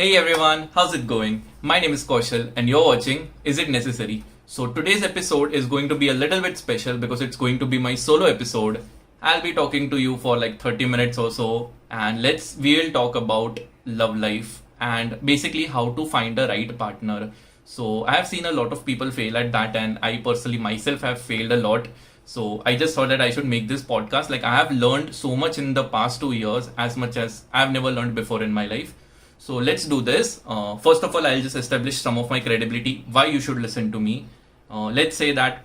Hey everyone, how's it going? My name is Kaushal and you're watching Is It Necessary? So today's episode is going to be a little bit special because it's going to be my solo episode. I'll be talking to you for like 30 minutes or so and we will talk about love life and basically how to find a right partner. So I have seen a lot of people fail at that and I personally myself have failed a lot. So I just thought that I should make this podcast. Like I have learned so much in the past 2 years as much as I've never learned before in my life. So let's do this. First of all, I'll just establish some of my credibility, why you should listen to me. Let's say that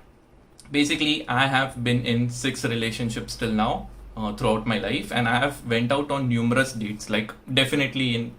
basically I have been in 6 relationships till now throughout my life, and I have went out on numerous dates, like definitely in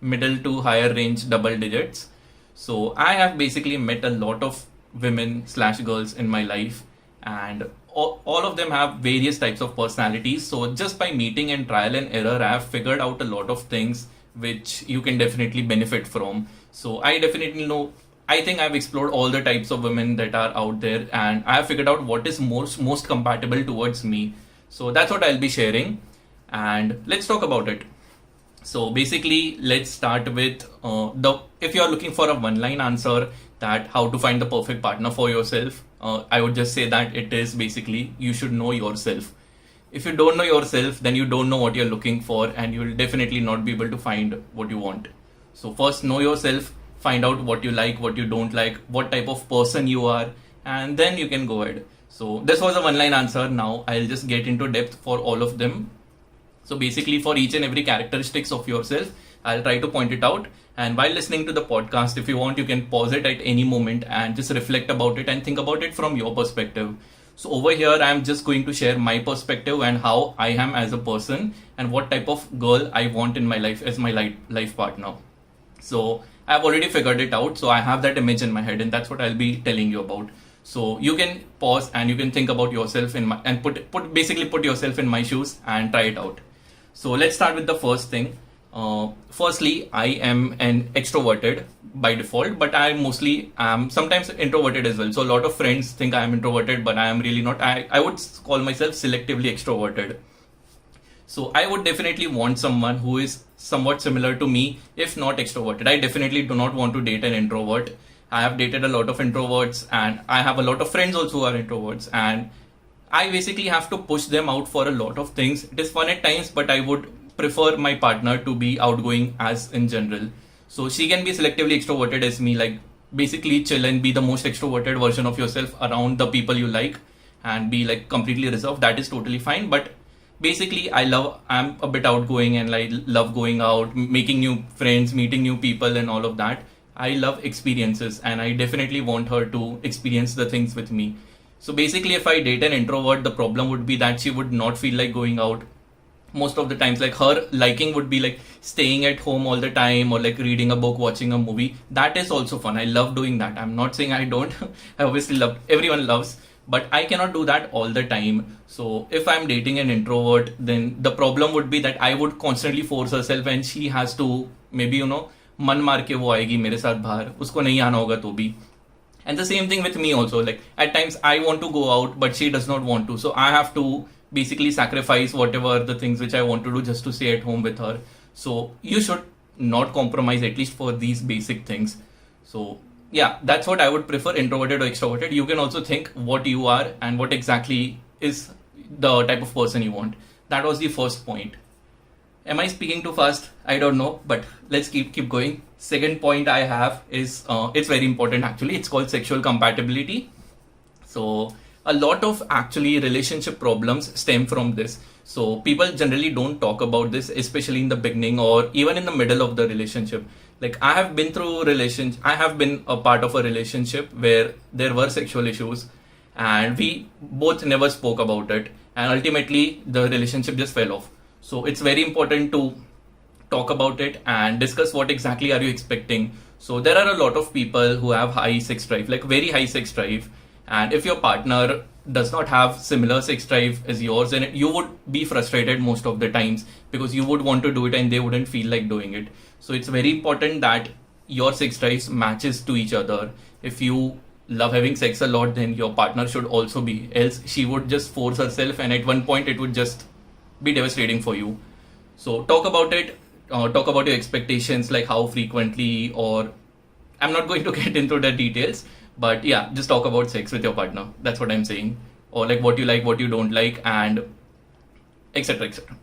middle to higher range double digits. So I have basically met a lot of women slash girls in my life, and all of them have various types of personalities. So just by meeting and trial and error, I have figured out a lot of things which you can definitely benefit from. So I definitely know, I think I've explored all the types of women that are out there and I have figured out what is most compatible towards me. So that's what I'll be sharing and let's talk about it. So basically let's start with if you're looking for a one line answer that how to find the perfect partner for yourself, I would just say that it is basically you should know yourself. If you don't know yourself, then you don't know what you're looking for and you will definitely not be able to find what you want. So first know yourself, find out what you like, what you don't like, what type of person you are, and then you can go ahead. So this was a one line answer. Now I'll just get into depth for all of them. So basically for each and every characteristics of yourself, I'll try to point it out. And while listening to the podcast, if you want, you can pause it at any moment and just reflect about it and think about it from your perspective. So over here, I'm just going to share my perspective and how I am as a person and what type of girl I want in my life as my life partner. So I've already figured it out. So I have that image in my head and that's what I'll be telling you about. So you can pause and you can think about yourself and put yourself in my shoes and try it out. So let's start with the first thing. Firstly, I am an extroverted by default, but I mostly am sometimes introverted as well. So a lot of friends think I am introverted, but I am really not. I would call myself selectively extroverted. So I would definitely want someone who is somewhat similar to me, if not extroverted. I definitely do not want to date an introvert. I have dated a lot of introverts and I have a lot of friends also who are introverts, and I basically have to push them out for a lot of things. It is fun at times, but I would prefer my partner to be outgoing as in general. So she can be selectively extroverted as me, like basically chill and be the most extroverted version of yourself around the people you like and be like completely reserved. That is totally fine. But basically I'm a bit outgoing and I love going out, making new friends, meeting new people and all of that. I love experiences and I definitely want her to experience the things with me. So basically if I date an introvert, the problem would be that she would not feel like going out most of the times. Like her liking would be like staying at home all the time or like reading a book, watching a movie. That is also fun. I love doing that. I'm not saying I don't. I obviously love, everyone loves, but I cannot do that all the time. So if I'm dating an introvert, then the problem would be that I would constantly force herself and she has to maybe, मन मार के वो आएगी मेरे साथ बाहर, उसको नहीं आना होगा तो भी. And the same thing with me also. Like at times I want to go out, but she does not want to. So I have to basically sacrifice whatever the things which I want to do just to stay at home with her. So you should not compromise at least for these basic things. So yeah, that's what I would prefer, introverted or extroverted. You can also think what you are and what exactly is the type of person you want. That was the first point. Am I speaking too fast? I don't know, but let's keep going. Second point I have is, it's very important actually. It's called sexual compatibility. So a lot of actually relationship problems stem from this. So people generally don't talk about this, especially in the beginning or even in the middle of the relationship. Like I have been a part of a relationship where there were sexual issues and we both never spoke about it. And ultimately the relationship just fell off. So it's very important to talk about it and discuss what exactly are you expecting. So there are a lot of people who have high sex drive, like very high sex drive. And if your partner does not have similar sex drive as yours, then you would be frustrated most of the times because you would want to do it and they wouldn't feel like doing it. So it's very important that your sex drives matches to each other. If you love having sex a lot, then your partner should also be, else she would just force herself and at one point it would just be devastating for you. So talk about it, talk about your expectations, like how frequently, or I'm not going to get into the details, but yeah, just talk about sex with your partner. That's what I'm saying. Or like what you like, what you don't like, and etc. etc.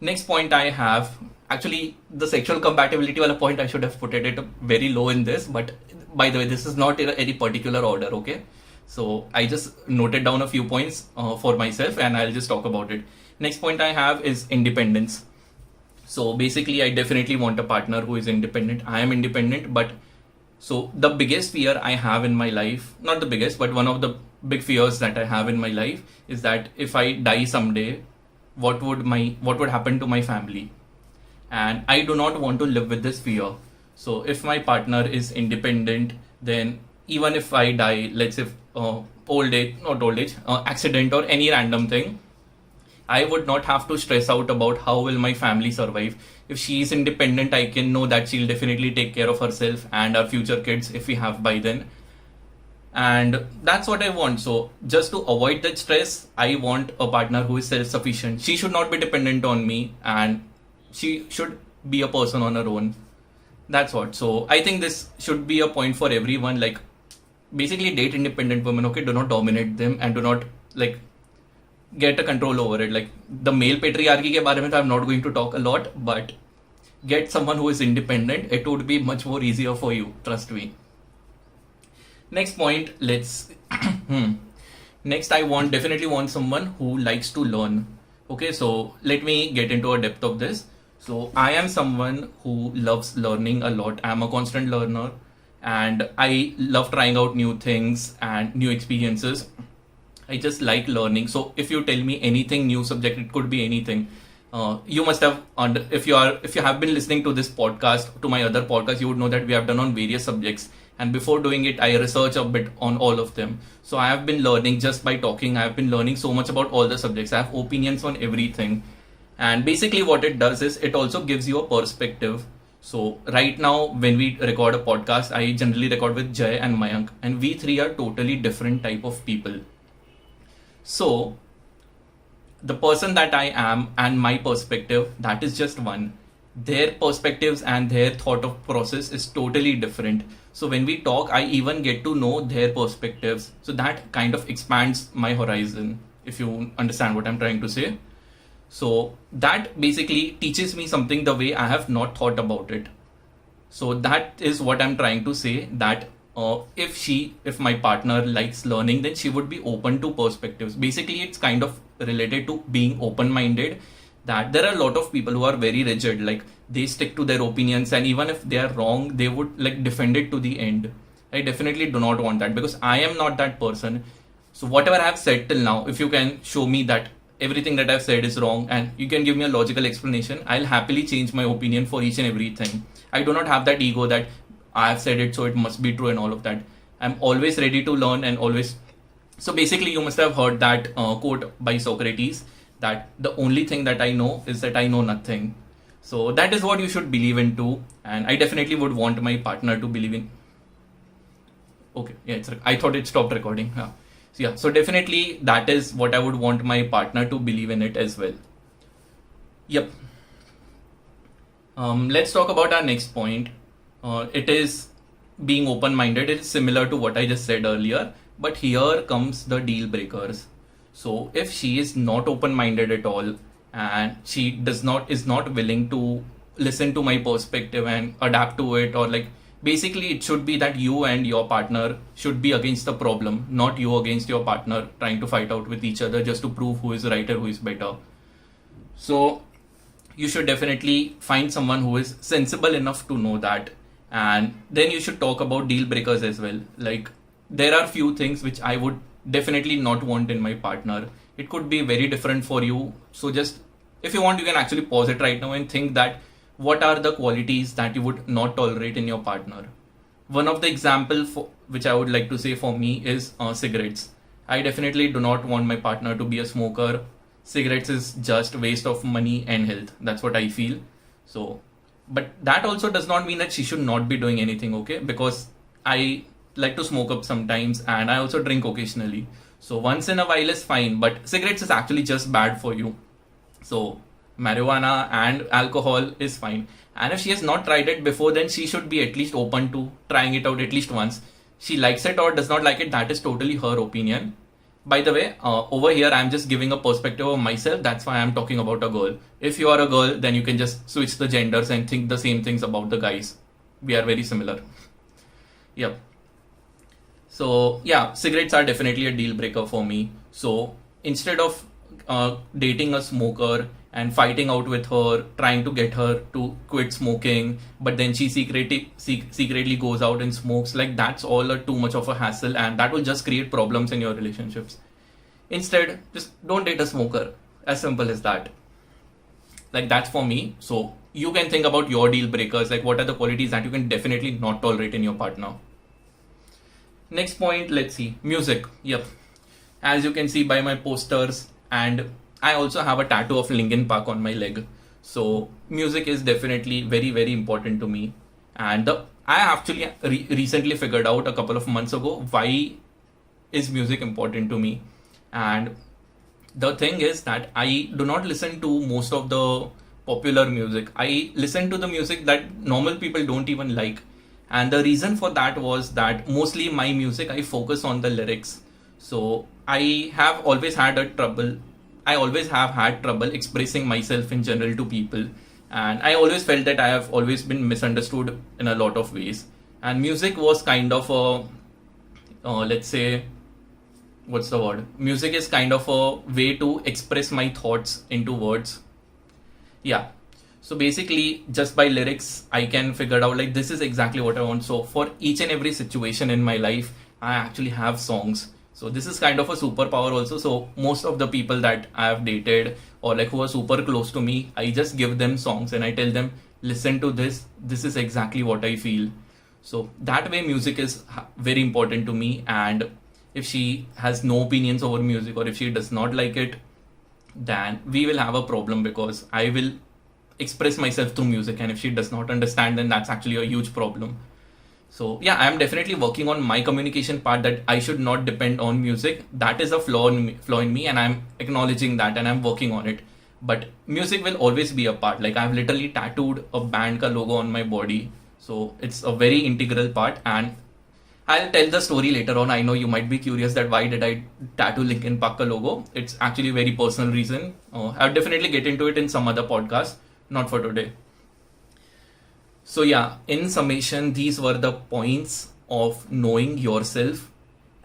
Next point I have, actually the sexual compatibility wala point I should have put it very low in this, but by the way, this is not in any particular order, okay? So I just noted down a few points for myself and I'll just talk about it. Next point I have is independence. So basically, I definitely want a partner who is independent. I am independent, but so the biggest fear I have in my life, not the biggest, but one of the big fears that I have in my life is that if I die someday, what would happen to my family? And I do not want to live with this fear. So if my partner is independent, then even if I die, let's say accident or any random thing, I would not have to stress out about how will my family survive. If she is independent, I can know that she'll definitely take care of herself and our future kids if we have by then. And that's what I want. So just to avoid that stress, I want a partner who is self-sufficient. She should not be dependent on me and she should be a person on her own. That's what. So I think this should be a point for everyone. Like basically date independent women, okay? Do not dominate them and do not like get a control over it. Like the male patriarchy ke baare mein I'm not going to talk a lot, but get someone who is independent. It would be much more easier for you. Trust me. Next point, next I definitely want someone who likes to learn. Okay, so let me get into a depth of this. So I am someone who loves learning a lot. I'm a constant learner and I love trying out new things and new experiences. I just like learning. So if you tell me anything new subject, it could be anything. You must have if you have been listening to this podcast, to my other podcast, you would know that we have done on various subjects. And before doing it, I research a bit on all of them. So I have been learning just by talking. I have been learning so much about all the subjects. I have opinions on everything. And basically what it does is it also gives you a perspective. So right now, when we record a podcast, I generally record with Jay and Mayank. And we three are totally different type of people. So the person that I am and my perspective, that is just one. Their perspectives and their thought of process is totally different. So when we talk, I even get to know their perspectives. So that kind of expands my horizon, if you understand what I'm trying to say. So that basically teaches me something the way I have not thought about it. So that is what I'm trying to say, that if my partner likes learning, then she would be open to perspectives. Basically, it's kind of related to being open-minded, that there are a lot of people who are very rigid, like they stick to their opinions, and even if they are wrong, they would like defend it to the end. I definitely do not want that because I am not that person. So whatever I have said till now, if you can show me that everything that I've said is wrong and you can give me a logical explanation, I'll happily change my opinion for each and everything. I do not have that ego that I have said it so it must be true and all of that. I'm always ready to learn and always. So basically you must have heard that quote by Socrates, that the only thing that I know is that I know nothing. So that is what you should believe in too. And I definitely would want my partner to believe in. Okay, yeah, I thought it stopped recording. Yeah. So definitely that is what I would want my partner to believe in it as well. Yep. Let's talk about our next point. It is being open-minded. It is similar to what I just said earlier, but here comes the deal breakers. So if she is not open-minded at all and she is not willing to listen to my perspective and adapt to it, or like basically it should be that you and your partner should be against the problem, not you against your partner trying to fight out with each other just to prove who is right or who is better. So you should definitely find someone who is sensible enough to know that, and then you should talk about deal breakers as well. Like there are few things which I would definitely not want in my partner. It could be very different for you. So just if you want, you can actually pause it right now and think that what are the qualities that you would not tolerate in your partner. One of the example which I would like to say for me is cigarettes. I definitely do not want my partner to be a smoker. Cigarettes is just waste of money and health. That's what I feel. So, but that also does not mean that she should not be doing anything, okay? Because I like to smoke up sometimes and I also drink occasionally. So once in a while is fine, but cigarettes is actually just bad for you. So marijuana and alcohol is fine. And if she has not tried it before, then she should be at least open to trying it out at least once. She likes it or does not like it, that is totally her opinion. By the way, over here I'm just giving a perspective of myself. That's why I'm talking about a girl. If you are a girl, then you can just switch the genders and think the same things about the guys. We are very similar. Yep. So yeah, cigarettes are definitely a deal breaker for me. So instead of dating a smoker and fighting out with her, trying to get her to quit smoking, but then she secretly goes out and smokes, like that's all too much of a hassle, and that will just create problems in your relationships. Instead, just don't date a smoker. As simple as that. Like that's for me. So you can think about your deal breakers, like what are the qualities that you can definitely not tolerate in your partner. Next point, let's see. Music. Yep. As you can see by my posters, and I also have a tattoo of Linkin Park on my leg. So music is definitely very, very important to me. And I actually recently figured out a couple of months ago why is music important to me. And the thing is that I do not listen to most of the popular music. I listen to the music that normal people don't even like. And the reason for that was that mostly my music, I focus on the lyrics. So I always have had trouble expressing myself in general to people. And I always felt that I have always been misunderstood in a lot of ways. And music was kind of let's say, what's the word? Music is kind of a way to express my thoughts into words. Yeah. So basically, just by lyrics, I can figure out like this is exactly what I want. So for each and every situation in my life, I actually have songs. So this is kind of a superpower also. So most of the people that I have dated or like who are super close to me, I just give them songs and I tell them, listen to this. This is exactly what I feel. So that way music is very important to me. And if she has no opinions over music or if she does not like it, then we will have a problem because I will express myself through music. And if she does not understand, then that's actually a huge problem. So yeah, I'm definitely working on my communication part that I should not depend on music. That is a flaw in me and I'm acknowledging that and I'm working on it. But music will always be a part. Like I've literally tattooed a band ka logo on my body. So it's a very integral part and I'll tell the story later on. I know you might be curious that why did I tattoo Linkin Park ka logo. It's actually a very personal reason. I'll definitely get into it in some other podcast, not for today. So yeah, in summation, these were the points of knowing yourself.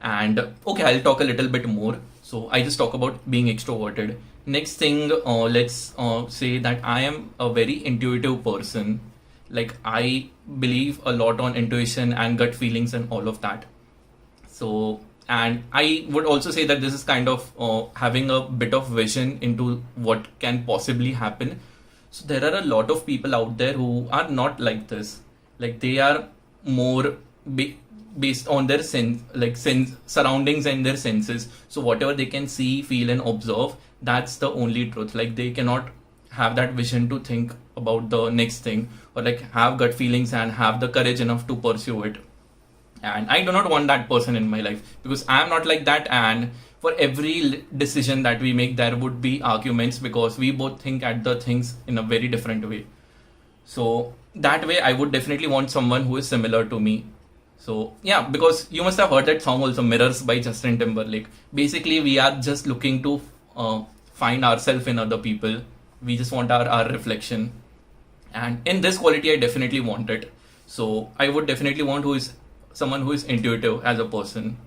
And okay, I'll talk a little bit more. So I just talk about being extroverted. Next thing, let's say that I am a very intuitive person. Like I believe a lot on intuition and gut feelings and all of that. So, and I would also say that this is kind of having a bit of vision into what can possibly happen. So there are a lot of people out there who are not like this. Like they are more based on their surroundings and their senses. So whatever they can see, feel and observe, that's the only truth. Like they cannot have that vision to think about the next thing or like have gut feelings and have the courage enough to pursue it. And I do not want that person in my life because I am not like that. And for every decision that we make, there would be arguments because we both think at the things in a very different way. So that way I would definitely want someone who is similar to me. So yeah, because you must have heard that song also, Mirrors by Justin Timberlake. Basically, we are just looking to find ourselves in other people. We just want our reflection. And in this quality, I definitely want it. So I would definitely want someone who is intuitive as a person.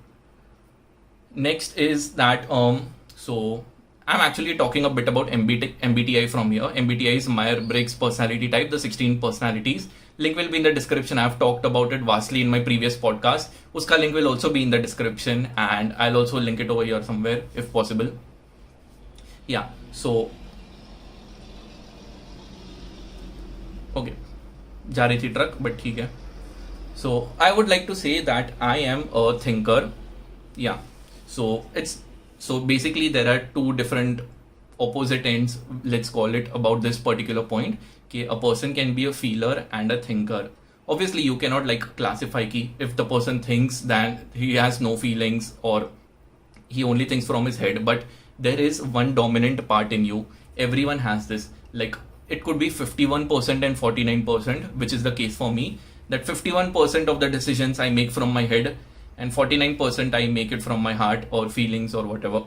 Next is that, so I'm actually talking a bit about MBTI from here. MBTI is Myers-Briggs personality type, the 16 personalities. Link will be in the description. I've talked about it vastly in my previous podcast. Uska link will also be in the description and I'll also link it over here somewhere if possible. Yeah, so okay, जा रही थी truck but ठीक है. So I would like to say that I am a thinker. Yeah. So basically there are two different opposite ends, let's call it, about this particular point. Okay, a person can be a feeler and a thinker. Obviously you cannot like classify ki if the person thinks that he has no feelings or he only thinks from his head, but there is one dominant part in you. Everyone has this. Like it could be 51% and 49%, which is the case for me. That 51% of the decisions I make from my head, and 49% I make it from my heart or feelings or whatever.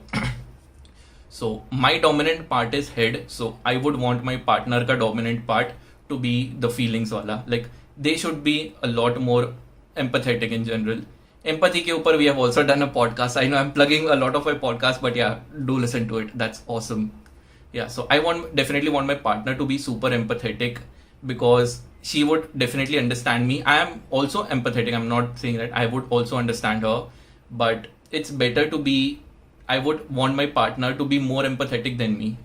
So my dominant part is head. So I would want my partner ka dominant part to be the feelings wala. Like they should be a lot more empathetic in general. Empathy ke upar we have also done a podcast. I know I'm plugging a lot of my podcasts, but yeah, do listen to it. That's awesome. Yeah, so I definitely want my partner to be super empathetic, because she would definitely understand me. I am also empathetic. I'm not saying that I would also understand her, but it's better to be, I would want my partner to be more empathetic than me.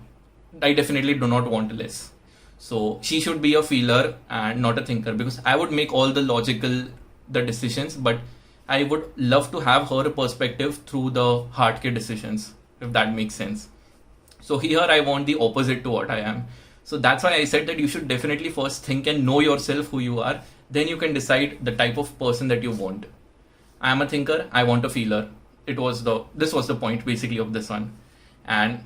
I definitely do not want less. So she should be a feeler and not a thinker, because I would make all the decisions, but I would love to have her perspective through the heart ke decisions, if that makes sense. So here I want the opposite to what I am. So that's why I said that you should definitely first think and know yourself who you are. Then you can decide the type of person that you want. I am a thinker. I want a feeler. This was the point basically of this one. And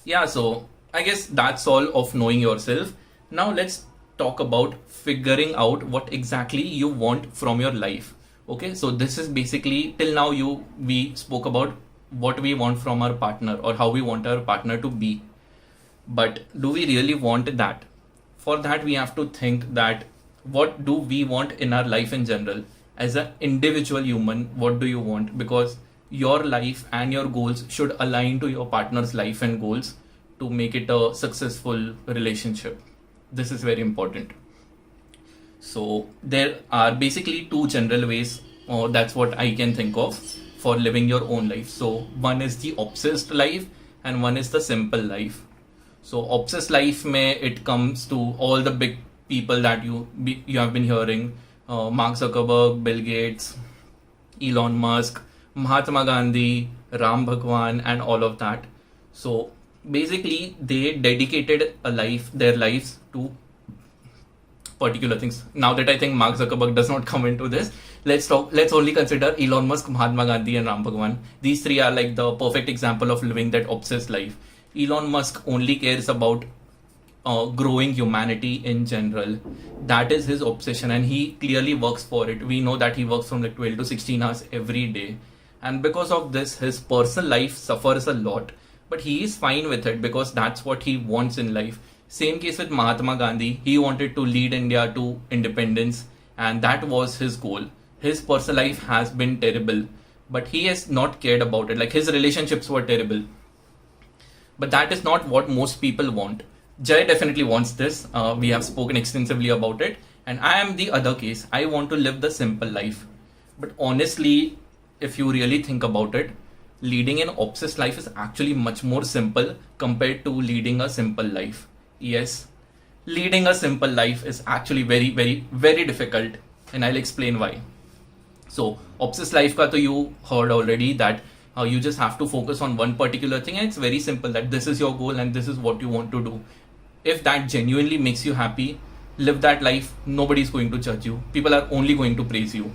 yeah, so I guess that's all of knowing yourself. Now let's talk about figuring out what exactly you want from your life. Okay, so this is basically, till now we spoke about what we want from our partner or how we want our partner to be. But do we really want that? For that, we have to think that what do we want in our life in general? As an individual human, what do you want? Because your life and your goals should align to your partner's life and goals to make it a successful relationship. This is very important. So there are basically two general ways, or that's what I can think of, for living your own life. So one is the obsessed life and one is the simple life. So obsessed life mein it comes to all the big people that you have been hearing, Mark Zuckerberg, Bill Gates, Elon Musk, Mahatma Gandhi, Ram Bhagwan, and all of that. So basically they dedicated their lives to particular things. Now that I think Mark Zuckerberg does not come into this, let's only consider Elon Musk, Mahatma Gandhi, and Ram Bhagwan. These three are like the perfect example of living that obsessed life. Elon Musk only cares about growing humanity in general. That is his obsession, and he clearly works for it. We know that he works from like 12 to 16 hours every day, and because of this his personal life suffers a lot, but he is fine with it because that's what he wants in life. Same case with Mahatma Gandhi. He wanted to lead India to independence, and that was his goal. His personal life has been terrible, but he has not cared about it. Like his relationships were terrible, but that is not what most people want. Jay definitely wants this. We have spoken extensively about it. And I am the other case. I want to live the simple life. But honestly, if you really think about it, leading an obsessed life is actually much more simple compared to leading a simple life. Yes, leading a simple life is actually very, very, very difficult. And I'll explain why. So, obsessed life ka to you heard already that you just have to focus on one particular thing, and it's very simple that this is your goal and this is what you want to do. If that genuinely makes you happy, live that life. Nobody is going to judge you. People are only going to praise you.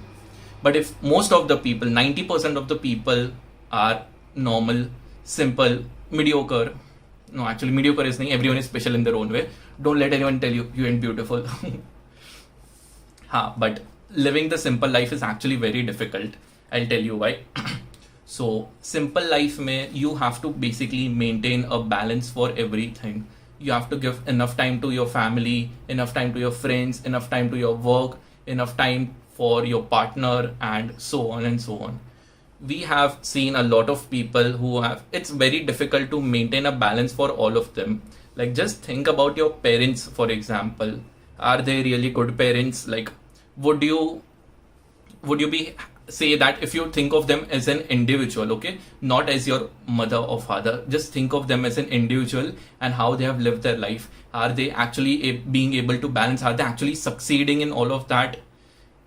But if most of the people, 90% of the people are normal, simple, mediocre. No, actually mediocre is not. Everyone is special in their own way. Don't let anyone tell you you ain't beautiful. But living the simple life is actually very difficult. I'll tell you why. So simple life mein you have to basically maintain a balance for everything. You have to give enough time to your family, enough time to your friends, enough time to your work, enough time for your partner, and so on and so on. We have seen a lot of people it's very difficult to maintain a balance for all of them. Like just think about your parents, for example. Are they really good parents? Like, would you say that if you think of them as an individual, okay, not as your mother or father, just think of them as an individual and how they have lived their life. Are they actually being able to balance? Are they actually succeeding in all of that?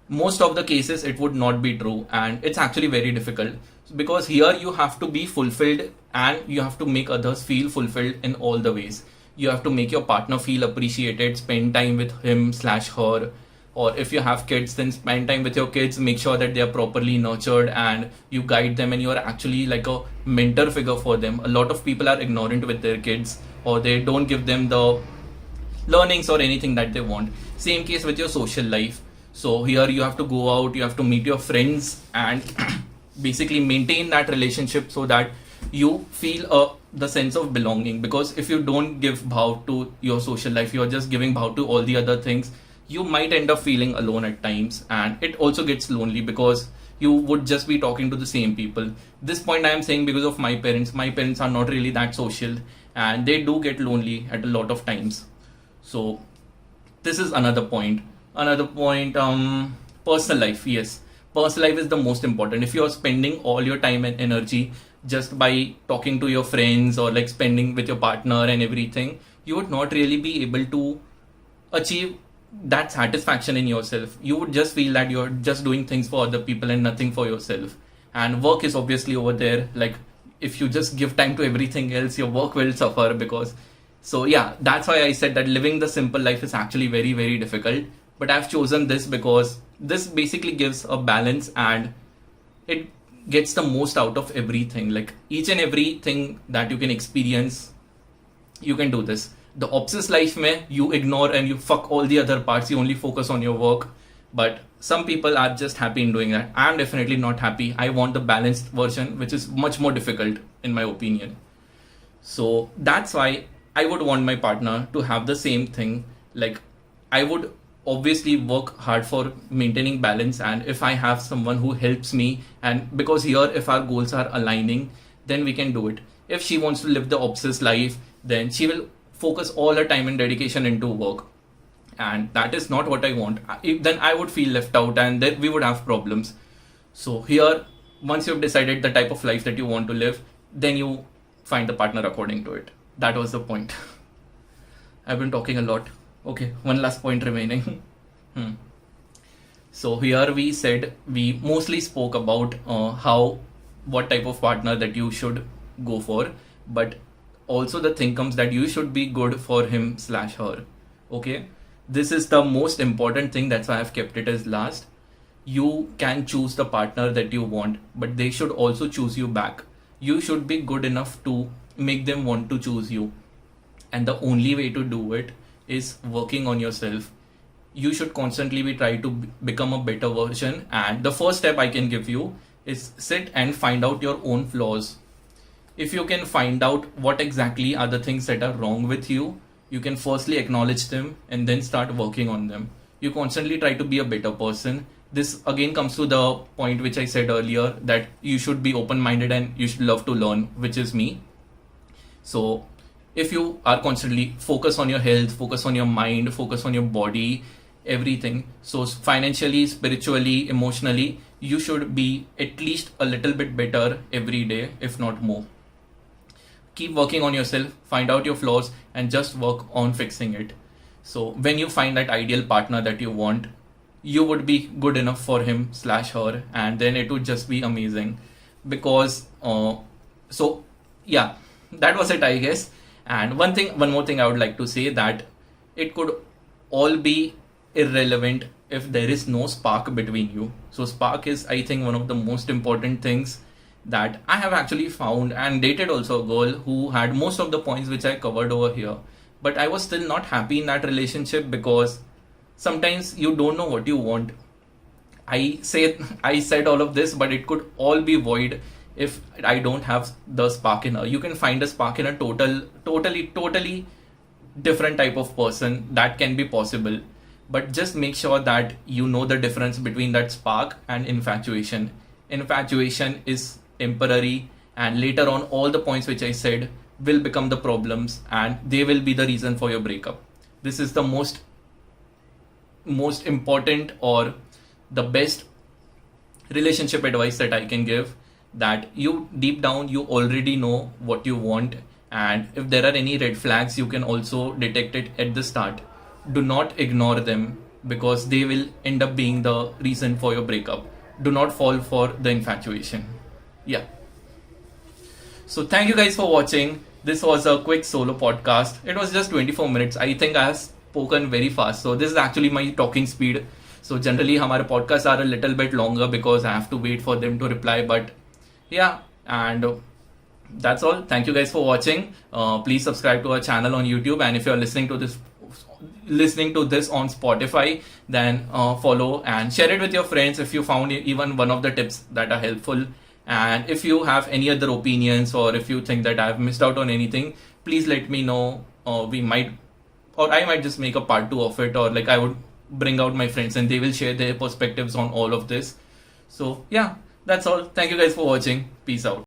Most of the cases it would not be true, and it's actually very difficult because here you have to be fulfilled and you have to make others feel fulfilled in all the ways. You have to make your partner feel appreciated, spend time with him/her. Or if you have kids, then spend time with your kids, make sure that they are properly nurtured and you guide them and you are actually like a mentor figure for them. A lot of people are ignorant with their kids, or they don't give them the learnings or anything that they want. Same case with your social life. So here you have to go out, you have to meet your friends and basically maintain that relationship so that you feel the sense of belonging. Because if you don't give bhav to your social life, you're just giving bhav to all the other things, you might end up feeling alone at times, and it also gets lonely because you would just be talking to the same people. This point I am saying because of my parents. My parents are not really that social and they do get lonely at a lot of times. So this is another point. Another point, personal life. Yes, personal life is the most important. If you're spending all your time and energy just by talking to your friends or like spending with your partner and everything, you would not really be able to achieve that satisfaction in yourself. You would just feel that you're just doing things for other people and nothing for yourself. And work is obviously over there. Like if you just give time to everything else, your work will suffer. Because so yeah, that's why I said that living the simple life is actually very, very difficult. But I've chosen this because this basically gives a balance and it gets the most out of everything. Like each and everything that you can experience, you can do this. The obsessed life mein you ignore and you fuck all the other parts, you only focus on your work. But some people are just happy in doing that. I'm definitely not happy. I want the balanced version, which is much more difficult in my opinion. So that's why I would want my partner to have the same thing. Like I would obviously work hard for maintaining balance, and if I have someone who helps me, and because here if our goals are aligning, then we can do it. If she wants to live the obsessed life, then she will focus all her time and dedication into work, and that is not what I want. Then I would feel left out and then we would have problems. So here, once you've decided the type of life that you want to live, then you find the partner according to it. That was the point. I've been talking a lot. Okay, one last point remaining. So here we mostly spoke about what type of partner that you should go for, but also the thing comes that you should be good for him/her. Okay, this is the most important thing. That's why I've kept it as last. You can choose the partner that you want, but they should also choose you back. You should be good enough to make them want to choose you, and the only way to do it is working on yourself. You should constantly be trying to become a better version, and the first step I can give you is sit and find out your own flaws. If you can find out what exactly are the things that are wrong with you, you can firstly acknowledge them and then start working on them. You constantly try to be a better person. This again comes to the point which I said earlier, that you should be open-minded and you should love to learn, which is me. So if you are constantly focus on your health, focus on your mind, focus on your body, everything. So financially, spiritually, emotionally, you should be at least a little bit better every day, if not more. Keep working on yourself, find out your flaws and just work on fixing it. So when you find that ideal partner that you want, you would be good enough for him/her, and then it would just be amazing. Because so yeah, that was it, I guess. And one more thing I would like to say, that it could all be irrelevant if there is no spark between you. So spark is, I think, one of the most important things that I have actually found, and dated also a girl who had most of the points which I covered over here. But I was still not happy in that relationship because sometimes you don't know what you want. I said all of this, but it could all be void if I don't have the spark in her. You can find a spark in a totally different type of person. That can be possible. But just make sure that you know the difference between that spark and infatuation. Infatuation is temporary, and later on all the points which I said will become the problems and they will be the reason for your breakup. This is the most important or the best relationship advice that I can give, that you deep down you already know what you want, and if there are any red flags you can also detect it at the start. Do not ignore them because they will end up being the reason for your breakup. Do not fall for the infatuation. Yeah. So thank you guys for watching. This was a quick solo podcast. It was just 24 minutes. I think I have spoken very fast. So this is actually my talking speed. So generally our podcasts are a little bit longer because I have to wait for them to reply. But yeah, and that's all. Thank you guys for watching. Please subscribe to our channel on YouTube. And if you're listening to listening to this on Spotify, then follow and share it with your friends if you found even one of the tips that are helpful. And if you have any other opinions, or if you think that I've missed out on anything, please let me know. We might, or I might just make a part 2 of it, or like I would bring out my friends and they will share their perspectives on all of this. So yeah, that's all. Thank you guys for watching. Peace out.